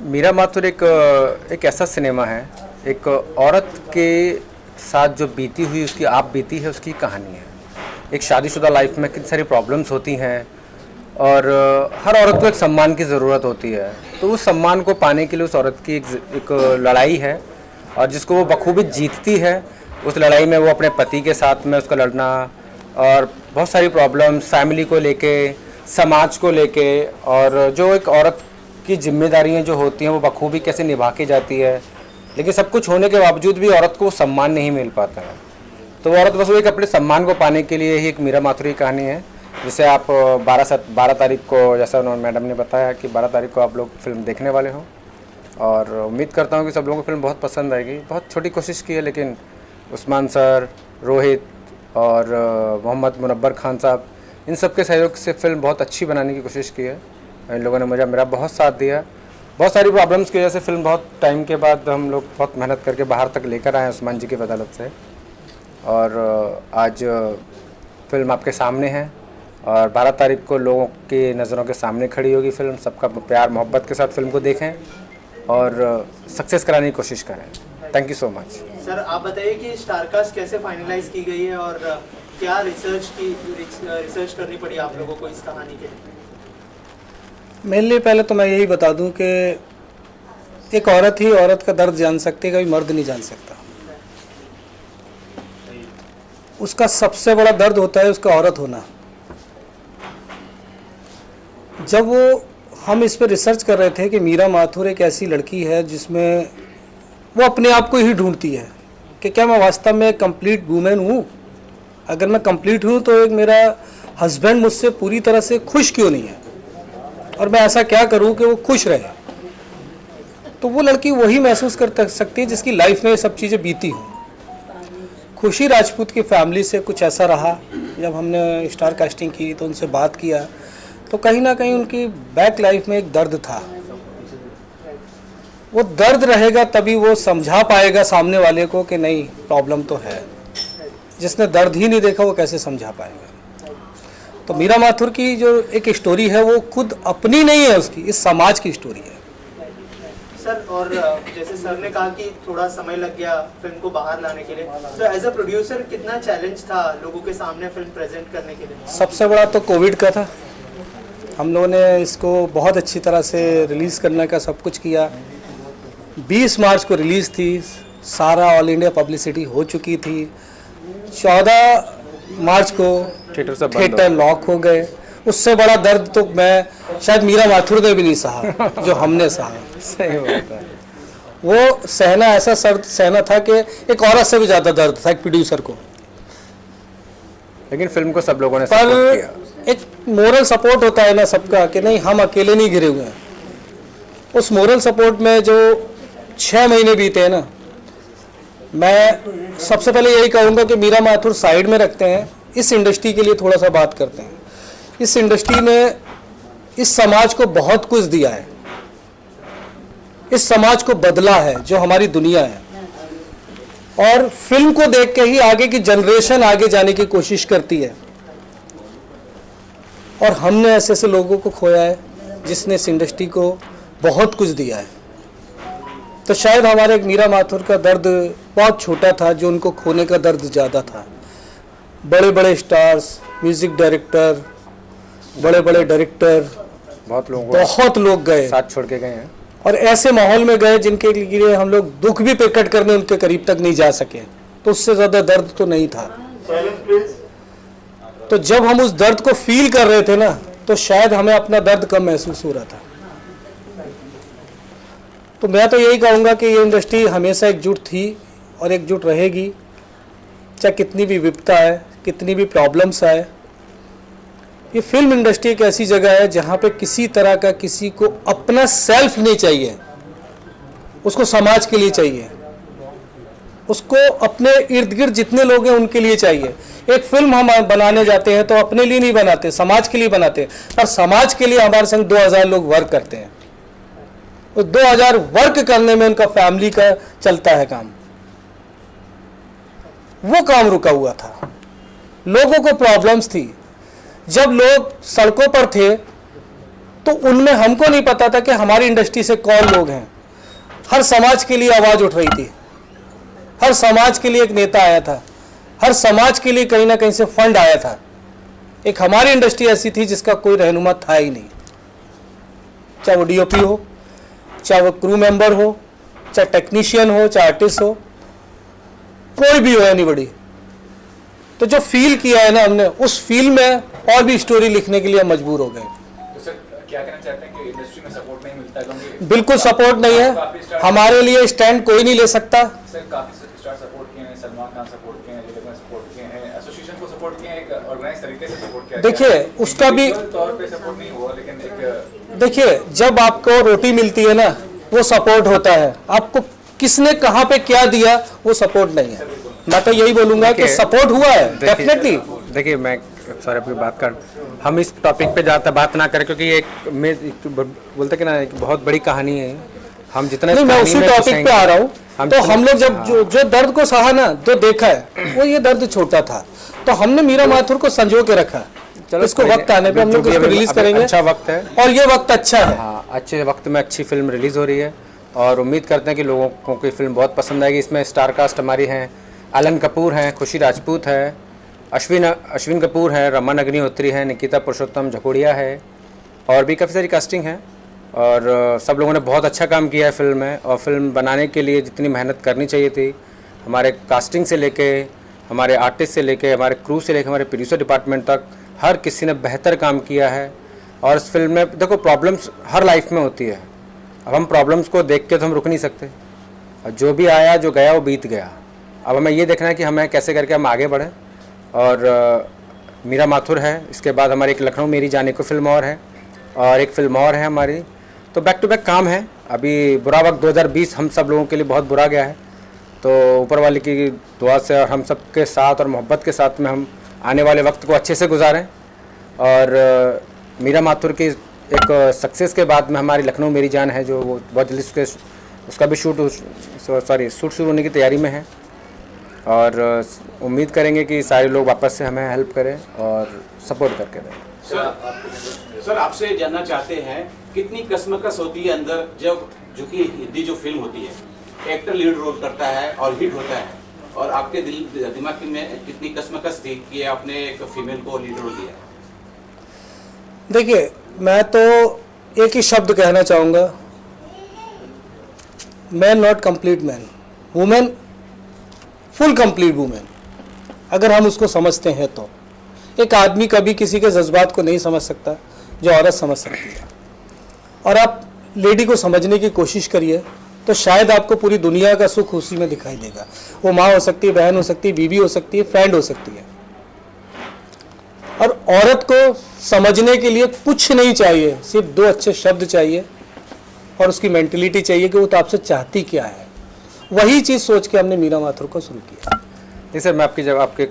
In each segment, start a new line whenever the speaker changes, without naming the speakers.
मीरा माथुर एक ऐसा सिनेमा है, एक औरत के साथ जो बीती हुई उसकी आप बीती है उसकी कहानी है। एक शादीशुदा लाइफ में कितनी सारी प्रॉब्लम्स होती हैं और हर औरत को एक सम्मान की ज़रूरत होती है। तो उस सम्मान को पाने के लिए उस औरत की एक लड़ाई है और जिसको वो बखूबी जीतती है। उस लड़ाई में वो अपने पति के साथ में उसका लड़ना और बहुत सारी प्रॉब्लम्स फैमिली को लेके, समाज को लेके, और जो एक औरत की जिम्मेदारियां जो होती हैं वो बखूबी कैसे निभा के जाती है। लेकिन सब कुछ होने के बावजूद भी औरत को सम्मान नहीं मिल पाता है। तो वो औरत बस वो एक अपने सम्मान को पाने के लिए ही एक मीरा माथुर की कहानी है, जिसे आप 12 तारीख को, जैसा उन्होंने मैडम ने बताया कि 12 तारीख को आप लोग फिल्म देखने वाले हो। और उम्मीद करता हूँ कि सब लोगों को फिल्म बहुत पसंद आएगी। बहुत छोटी कोशिश की है, लेकिन उस्मान सर, रोहित और मोहम्मद मुनव्वर खान साहब, इन सब के सहयोग से फिल्म बहुत अच्छी बनाने की कोशिश की है। इन लोगों ने मेरा बहुत साथ दिया। बहुत सारी प्रॉब्लम्स की वजह से फिल्म बहुत टाइम के बाद हम लोग बहुत मेहनत करके बाहर तक लेकर आए उस्मान जी की बदौलत से। और आज फिल्म आपके सामने है और 12 तारीख को लोगों की नज़रों के सामने खड़ी होगी फिल्म। सबका प्यार मोहब्बत के साथ फिल्म को देखें और सक्सेस कराने की कोशिश करें। Thank you so much.
Sir, आप बताइए कि स्टारकास्ट कैसे फाइनलाइज की गई है और क्या रिसर्च करनी पड़ी आप लोगों को इस कहानी के लिए?
मेनली पहले तो मैं यही बता दूं कि एक औरत ही औरत का दर्द जान सकती है, कभी मर्द नहीं जान सकता। उसका सबसे बड़ा दर्द होता है उसका औरत होना। जब हम इस पर रिसर्च कर रहे थे कि मीरा माथुर एक ऐसी लड़की है जिसमें वो अपने आप को ही ढूंढती है कि क्या मैं वास्तव में कंप्लीट वूमेन हूँ। अगर मैं कंप्लीट हूँ तो एक मेरा हस्बैंड मुझसे पूरी तरह से खुश क्यों नहीं है, और मैं ऐसा क्या करूं कि वो खुश रहे। तो वो लड़की वही महसूस कर सकती है जिसकी लाइफ में ये सब चीज़ें बीती हों। खुशी राजपूत की फैमिली से कुछ ऐसा रहा। जब हमने स्टार कास्टिंग की तो उनसे बात किया तो कहीं ना कहीं उनकी बैक लाइफ में एक दर्द था। वो दर्द रहेगा तभी वो समझा पाएगा सामने वाले को कि नहीं, प्रॉब्लम तो है। जिसने दर्द ही नहीं देखा वो कैसे समझा पाएगा। तो मीरा माथुर की जो एक स्टोरी है वो खुद अपनी नहीं है, उसकी इस समाज की स्टोरी है।
सर, और जैसे सर ने कहा कि थोड़ा समय लग गया फिल्म को बाहर लाने के लिए, तो एज अ प्रोड्यूसर कितना चैलेंज था लोगों के सामने फिल्म प्रेजेंट करने के लिए?
सबसे बड़ा तो कोविड का था। हम लोगों ने इसको बहुत अच्छी तरह से रिलीज़ करने का सब कुछ किया। 20 मार्च को रिलीज़ थी, सारा ऑल इंडिया पब्लिसिटी हो चुकी थी। 14 मार्च को थिएटर लॉक हो गए। उससे बड़ा दर्द तो मैं शायद मीरा माथुर ने भी नहीं सहा जो हमने सहा।
सही बात है।
वो सहना ऐसा सहना था कि एक औरत से भी ज़्यादा दर्द था एक प्रोड्यूसर को।
लेकिन फिल्म को सब लोगों ने सपोर्ट किया।
एक मोरल सपोर्ट होता है ना सबका कि नहीं, हम अकेले नहीं घिरे हुए हैं। उस मोरल सपोर्ट में जो 6 महीने बीते हैं ना, मैं सबसे पहले यही कहूँगा कि मीरा माथुर साइड में रखते हैं, इस इंडस्ट्री के लिए थोड़ा सा बात करते हैं। इस इंडस्ट्री ने इस समाज को बहुत कुछ दिया है, इस समाज को बदला है जो हमारी दुनिया है। और फिल्म को देख के ही आगे की जनरेशन आगे जाने की कोशिश करती है। और हमने ऐसे ऐसे लोगों को खोया है जिसने इस इंडस्ट्री को बहुत कुछ दिया है। तो शायद हमारे एक मीरा माथुर का दर्द बहुत छोटा था, जो उनको खोने का दर्द ज़्यादा था। बड़े बड़े स्टार्स, म्यूज़िक डायरेक्टर, बड़े बड़े डायरेक्टर, बहुत लोग गए,
साथ छोड़ के गए हैं।
और ऐसे माहौल में गए जिनके लिए हम लोग दुख भी प्रकट करने उनके करीब तक नहीं जा सके। तो उससे ज़्यादा दर्द तो नहीं था। तो जब हम उस दर्द को फील कर रहे थे ना, तो शायद हमें अपना दर्द कम महसूस हो रहा था। तो मैं तो यही कहूँगा कि ये इंडस्ट्री हमेशा एकजुट थी और एकजुट रहेगी, चाहे कितनी भी विपदा है, कितनी भी प्रॉब्लम्स आए। ये फिल्म इंडस्ट्री एक ऐसी जगह है जहाँ पे किसी तरह का किसी को अपना सेल्फ नहीं चाहिए, उसको समाज के लिए चाहिए, उसको अपने इर्द गिर्द जितने लोग हैं उनके लिए चाहिए। एक फिल्म हम बनाने जाते हैं तो अपने लिए नहीं बनाते, समाज के लिए बनाते हैं। और समाज के लिए हमारे संग 2000 लोग वर्क करते हैं। तो 2000 वर्क करने में उनका फैमिली का चलता है काम। वो काम रुका हुआ था, लोगों को प्रॉब्लम्स थी। जब लोग सड़कों पर थे तो उनमें हमको नहीं पता था कि हमारी इंडस्ट्री से कौन लोग हैं। हर समाज के लिए आवाज़ उठ रही थी, हर समाज के लिए एक नेता आया था, हर समाज के लिए कहीं ना कहीं से फंड आया था। एक हमारी इंडस्ट्री ऐसी थी जिसका कोई रहनुमा था ही नहीं, चाहे वो डीओपी हो, चाहे वो क्रू मेंबर हो, चाहे टेक्नीशियन हो, चाहे आर्टिस्ट हो, कोई भी हो, एनीबॉडी। तो जो फील किया है ना हमने, उस फील में और भी स्टोरी लिखने के लिए हम मजबूर हो गए।
तो सर क्या कहना चाहते हैं कि इंडस्ट्री में सपोर्ट नहीं मिलता है? क्योंकि
बिल्कुल सपोर्ट नहीं है, हमारे लिए स्टैंड कोई नहीं ले सकता।
सर काफी स्टार सपोर्ट किए हैं, सलमान खान सपोर्ट किए हैं, लीडर सपोर्ट किए हैं, एसोसिएशन को सपोर्ट किए हैं, एक ऑर्गेनाइज तरीके से सपोर्ट किया।
देखिए उसका भी
तौर पे सपोर्ट नहीं हुआ, लेकिन एक
देखिए जब आपको रोटी मिलती है ना वो सपोर्ट होता है, आपको किसने कहाँ पे क्या दिया वो सपोर्ट नहीं है। मैं तो यही बोलूंगा कि सपोर्ट हुआ है डेफिनेटली।
देखिए मैं सॉरी अपनी बात कर, हम इस टॉपिक पे ज़्यादा बात ना करें क्योंकि बोलते कि ना एक बहुत बड़ी कहानी है। हम जितना
नहीं, मैं उसी टॉपिक पे आ रहा हूँ। तो हम लोग जब जो दर्द को सहा ना, जो देखा है वो ये दर्द छोटा था, तो हमने मीरा माथुर को संजो के रखा। चलो इसको वक्त आने पे हम लोग इसको रिलीज करेंगे।
अच्छा वक्त है
और ये वक्त अच्छा है।
हाँ, अच्छे वक्त में अच्छी फिल्म रिलीज हो रही है और उम्मीद करते हैं कि लोगों को की फिल्म बहुत पसंद आएगी। इसमें स्टार कास्ट हमारी हैं, एलन कपूर हैं, खुशी राजपूत है, अश्विन कपूर है, रमन अग्निहोत्री है, निकिता पुरुषोत्तम झकोड़िया है और भी काफ़ी सारी कास्टिंग है। और सब लोगों ने बहुत अच्छा काम किया है फिल्म में। और फिल्म बनाने के लिए जितनी मेहनत करनी चाहिए थी, हमारे कास्टिंग से लेके, हमारे आर्टिस्ट से लेके, हमारे क्रू से लेके, हमारे प्रोड्यूसर डिपार्टमेंट तक हर किसी ने बेहतर काम किया है। और इस फिल्म में देखो प्रॉब्लम्स हर लाइफ में होती है, अब हम प्रॉब्लम्स को देख के तो हम रुक नहीं सकते। और जो भी आया जो गया वो बीत गया, अब हमें ये देखना है कि हमें कैसे करके हम आगे बढ़ें। और मीरा माथुर है, इसके बाद हमारी एक लखनऊ मेरी जाने को फिल्म और है और एक फिल्म और है हमारी। तो बैक टू बैक काम है। अभी बुरा वक्त 2020 हम सब लोगों के लिए बहुत बुरा गया है, तो ऊपर वाले की दुआ से और हम सब के साथ और मोहब्बत के साथ में हम आने वाले वक्त को अच्छे से गुजारें। और मीरा माथुर की एक सक्सेस के बाद में हमारी लखनऊ मेरी जान है, जो वो बहुत जल्दी उसका भी शूट शुरू होने की तैयारी में है। और उम्मीद करेंगे कि सारे लोग वापस से हमें हेल्प करें और सपोर्ट करके रहें।
सर आपसे जानना चाहते हैं कितनी कसमकस होती है अंदर जब जो कि हिंदी जो फिल्म होती है, एक्टर लीड रोल करता है और हिट होता है, और आपके दिमाग में कितनी कसमकस थी कि आपने एक फीमेल को लीड रोल दिया?
देखिए मैं तो एक ही शब्द कहना चाहूँगा, man not complete man, women full complete women, अगर हम उसको समझते हैं तो। एक आदमी कभी किसी के जज्बात को नहीं समझ सकता जो औरत समझ सकती है। और आप लेडी को समझने की कोशिश करिए तो शायद आपको पूरी दुनिया का सुख उसी में दिखाई देगा। वो माँ हो सकती है, बहन हो सकती है, बीवी हो सकती है, फ्रेंड हो सकती है। और औरत को समझने के लिए कुछ नहीं चाहिए, सिर्फ 2 अच्छे शब्द चाहिए और उसकी मेंटलिटी चाहिए कि वो तो आपसे चाहती क्या है। वही चीज़ सोच के हमने मीरा माथुर को शुरू किया।
नहीं सर, मैं आपके जवाब का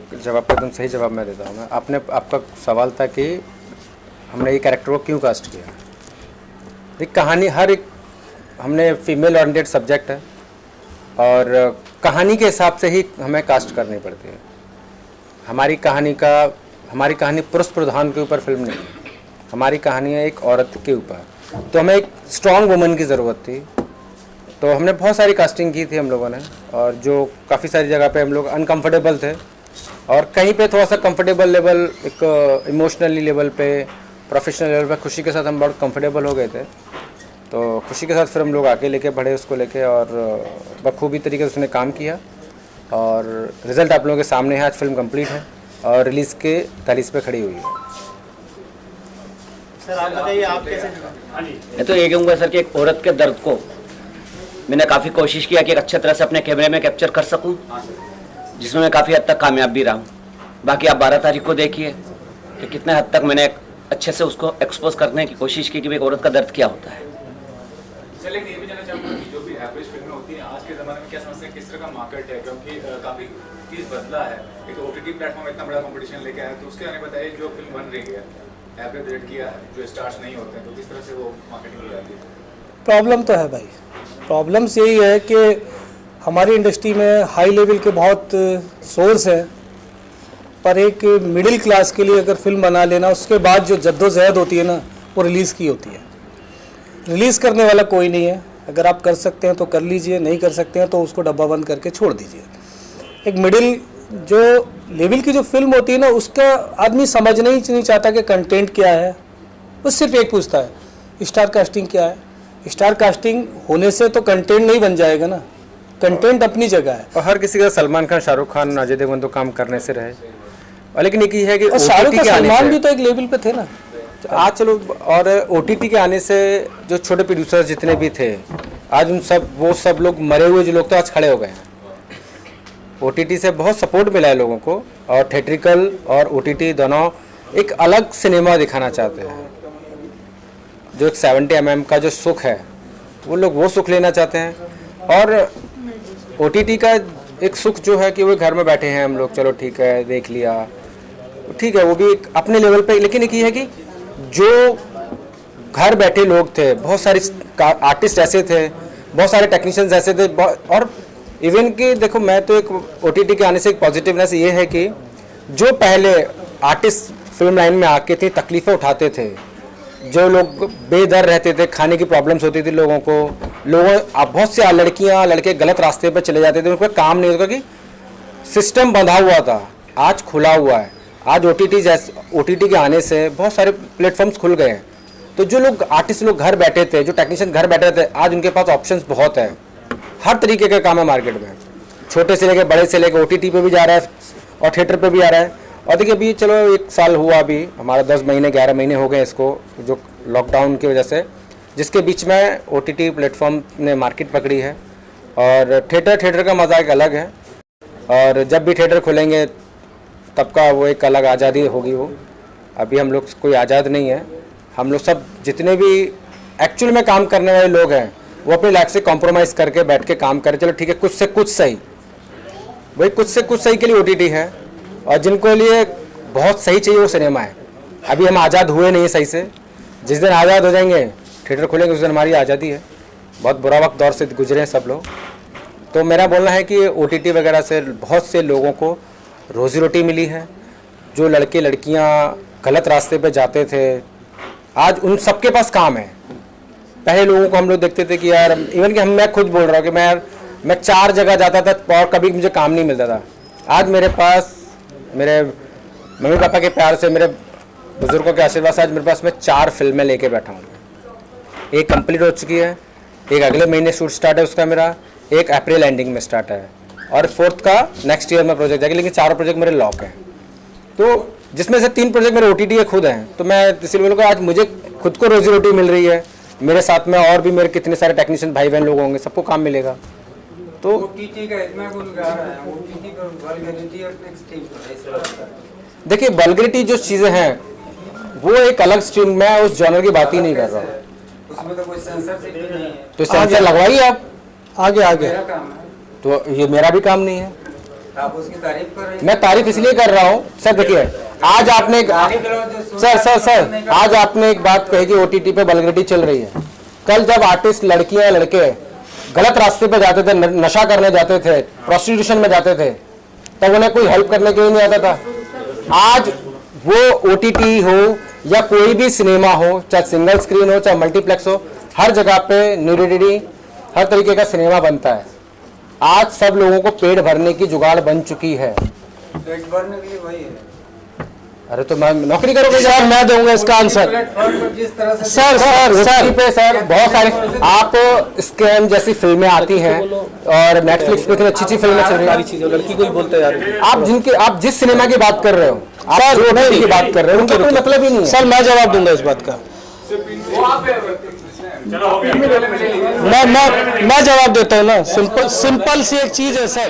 एकदम सही जवाब मैं देता हूँ। आपका सवाल था कि हमने ये कैरेक्टर को क्यों कास्ट किया। देख कहानी हर एक हमने फीमेल ओरिएंटेड सब्जेक्ट है और कहानी के हिसाब से ही हमें कास्ट करनी पड़ती है। हमारी कहानी पुरुष प्रधान के ऊपर फिल्म नहीं है, हमारी कहानी है एक औरत के ऊपर। तो हमें एक स्ट्रॉन्ग वुमन की ज़रूरत थी, तो हमने बहुत सारी कास्टिंग की थी हम लोगों ने। और जो काफ़ी सारी जगह पे हम लोग अनकंफर्टेबल थे और कहीं पे थोड़ा सा कंफर्टेबल लेवल, एक इमोशनली लेवल पे, प्रोफेशनल लेवल पे खुशी के साथ हम बहुत कंफर्टेबल हो गए थे। तो खुशी के साथ फिर हम लोग आगे लेके बढ़े उसको लेके और बखूबी तरीके से उसने काम किया और रिज़ल्ट आप लोगों के सामने है। आज फिल्म कंप्लीट है और रिलीज़ के दहलीज पे खड़ी हुई है।
सर आप बताइए आप कैसे?
मैं तो ये कहूँगा सर कि एक औरत के दर्द को मैंने काफ़ी कोशिश किया कि एक अच्छे तरह से अपने कैमरे में कैप्चर कर सकूं, जिसमें मैं काफ़ी हद तक कामयाब भी रहा हूं। बाकी आप 12 तारीख को देखिए कि कितने हद तक मैंने अच्छे से उसको एक्सपोज करने की कोशिश की कि एक औरत का दर्द क्या होता है।
सर लेकिन ये भी जानना चाहूँगा कि जो भी एवरेज फिल्में होती हैं आज के ज़माने में क्या समझते हैं किस तरह का मार्केट है, क्योंकि काफ़ी चीज़ बदला है। एक OTT प्लेटफॉर्म इतना बड़ा कंपटीशन लेके आया, तो उसके आने बताइए जो फिल्म बन रही है एवरेज रेट किया जो स्टार्स नहीं होते हैं, तो किस तरह से वो मार्केटिंग की जाती है?
प्रॉब्लम तो है भाई, प्रॉब्लम्स यही है कि हमारी इंडस्ट्री में हाई लेवल के बहुत सोर्स हैं, पर एक मिडिल क्लास के लिए अगर फिल्म बना लेना उसके बाद जो जद्दोजहद होती है ना, वो रिलीज़ की होती है। रिलीज़ करने वाला कोई नहीं है, अगर आप कर सकते हैं तो कर लीजिए, नहीं कर सकते हैं तो उसको डब्बा बंद करके छोड़ दीजिए। एक मिडिल जो लेवल की जो फिल्म होती है ना, उसका आदमी समझना ही नहीं चाहता कि कंटेंट क्या है, वो सिर्फ एक पूछता है स्टार कास्टिंग क्या है। स्टार कास्टिंग होने से तो कंटेंट नहीं बन जाएगा ना, कंटेंट अपनी जगह है।
और हर किसी का सलमान खान, शाहरुख खान, अजय देवगन तो काम करने से रहे, और लेकिन एक ही है कि
शाहरुख
OTT
का
के आने
सलमान
से-
भी तो एक लेवल पे थे ना।
आज चलो, और OTT के आने से जो छोटे प्रोड्यूसर्स जितने भी थे, आज उन सब वो सब लोग मरे हुए जो लोग तो आज खड़े हो गए हैं। OTT से बहुत सपोर्ट मिला है लोगों को, और थिएट्रिकल और OTT दोनों एक अलग सिनेमा दिखाना चाहते हैं। जो एक 70 mm का जो सुख है, वो लोग वो सुख लेना चाहते हैं। और OTT का एक सुख जो है कि वो घर में बैठे हैं हम लोग, चलो ठीक है देख लिया, ठीक है, वो भी एक अपने लेवल पे। लेकिन एक ये है कि जो घर बैठे लोग थे, बहुत सारे आर्टिस्ट ऐसे थे, बहुत सारे टेक्नीशियंस ऐसे थे, और इवन कि देखो, मैं तो एक OTT के आने से एक पॉजिटिवनेस ये है कि जो पहले आर्टिस्ट फिल्म लाइन में आके थे, तकलीफ़ें उठाते थे, जो लोग बेदर रहते थे, खाने की प्रॉब्लम्स होती थी लोगों को, बहुत से लड़कियां लड़के गलत रास्ते पर चले जाते थे, उनका काम नहीं होता कि सिस्टम बंधा हुआ था, आज खुला हुआ है। आज OTT के आने से बहुत सारे प्लेटफॉर्म्स खुल गए हैं, तो जो लोग आर्टिस्ट लोग घर बैठे थे, जो टेक्नीशियन घर बैठे थे, आज उनके पास ऑप्शंस बहुत है। हर तरीके का काम है मार्केट में, छोटे से लेकर बड़े से लेकर OTT पे भी जा रहा है और थिएटर पे भी आ रहा है। और देखिए अभी चलो 1 साल हुआ, अभी हमारा 10 महीने 11 महीने हो गए इसको, जो लॉकडाउन की वजह से, जिसके बीच में OTT प्लेटफॉर्म ने मार्केट पकड़ी है। और थिएटर का मज़ा एक अलग है, और जब भी थिएटर खुलेंगे तब का वो एक अलग आज़ादी होगी। वो अभी हम लोग कोई आज़ाद नहीं है, हम लोग सब जितने भी एक्चुअल में काम करने वाले लोग हैं, वो अपनी लाइफ से कॉम्प्रोमाइज़ करके बैठ के काम करें। चलो ठीक है, कुछ से कुछ सही, वही कुछ से कुछ सही के लिए OTT है, और जिनको लिए बहुत सही चाहिए वो सिनेमा है। अभी हम आज़ाद हुए नहीं सही से, जिस दिन आज़ाद हो जाएंगे, थिएटर खुलेंगे, उस दिन हमारी आज़ादी है। बहुत बुरा वक्त दौर से गुजरे हैं सब लोग। तो मेरा बोलना है कि OTT वगैरह से बहुत से लोगों को रोज़ी रोटी मिली है। जो लड़के लड़कियां गलत रास्ते पे जाते थे, आज उन सबके पास काम है। पहले लोगों को हम लोग देखते थे कि यार, इवन कि मैं खुद बोल रहा हूँ कि मैं 4 जगह जाता था और कभी मुझे काम नहीं मिलता था। आज मेरे पास, मेरे मम्मी पापा के प्यार से, मेरे बुजुर्गों के आशीर्वाद से आज मेरे पास मैं 4 फिल्में लेके बैठा हूँ। एक कंप्लीट हो चुकी है, एक अगले महीने शूट स्टार्ट है उसका मेरा, एक अप्रैल एंडिंग में स्टार्ट है, और 4th का नेक्स्ट ईयर में प्रोजेक्ट जाएगा। लेकिन 4 प्रोजेक्ट मेरे लॉक हैं, तो जिसमें से 3 प्रोजेक्ट मेरे OTT खुद हैं। तो मैं इसलिए बोलूँगा, आज मुझे खुद को रोजी रोटी मिल रही है, मेरे साथ में और भी मेरे कितने सारे टेक्नीशियन भाई बहन लोग होंगे, सबको काम मिलेगा। तो
OTT का इतना गुण गा रहा है, OTT का वल्गैरिटी और एक्सट्रीम,
देखिए वल्गैरिटी जो चीज़ें हैं वो एक अलग स्ट्रीम, मैं उस जॉनर की बात ही नहीं कर रहा हूँ।
उसमें तो कोई सेंसरशिप भी नहीं है।
तो सेंसर लगवाइए आप,
आगे
मेरा काम है,
तो ये मेरा भी काम नहीं है।
आप उसकी तारीफ कर रहे हैं।
मैं तारीफ इसलिए कर रहा हूँ सर, देखिए आज आपने सर आज आपने एक बात कही कि OTT पे वल्गैरिटी चल रही है। कल जब आर्टिस्ट लड़कियां लड़के गलत रास्ते पे जाते थे, नशा करने जाते थे, प्रोस्टिट्यूशन में जाते थे, तब उन्हें कोई हेल्प करने के लिए नहीं आता था। आज वो OTT हो या कोई भी सिनेमा हो, चाहे सिंगल स्क्रीन हो चाहे मल्टीप्लेक्स हो, हर जगह पे न्यूडिटी, हर तरीके का सिनेमा बनता है। आज सब लोगों को पेट भरने की जुगाड़ बन चुकी है।
पेट भरने के लिए वही है।
अरे तो मैं नौकरी करोगे
सर, मैं दूंगा इसका आंसर।
प्लेटफॉर्म पर जिस तरह से
सर बहुत सारे आप स्कैम जैसी फिल्में आती हैं, और नेटफ्लिक्स पे इतनी अच्छी फिल्में चल रही
सारी
हैं।
चीज़ें लड़की को ही बोलते यार।
आप जिस सिनेमा की बात कर रहे हो, आप
सर,
जो
नहीं,
की बात कर रहे हो, उनका कोई मतलब ही नहीं है।
सर मैं जवाब दूंगा इस बात का। मैं जवाब देता हूँ ना। सिंपल सी एक चीज़ है सर,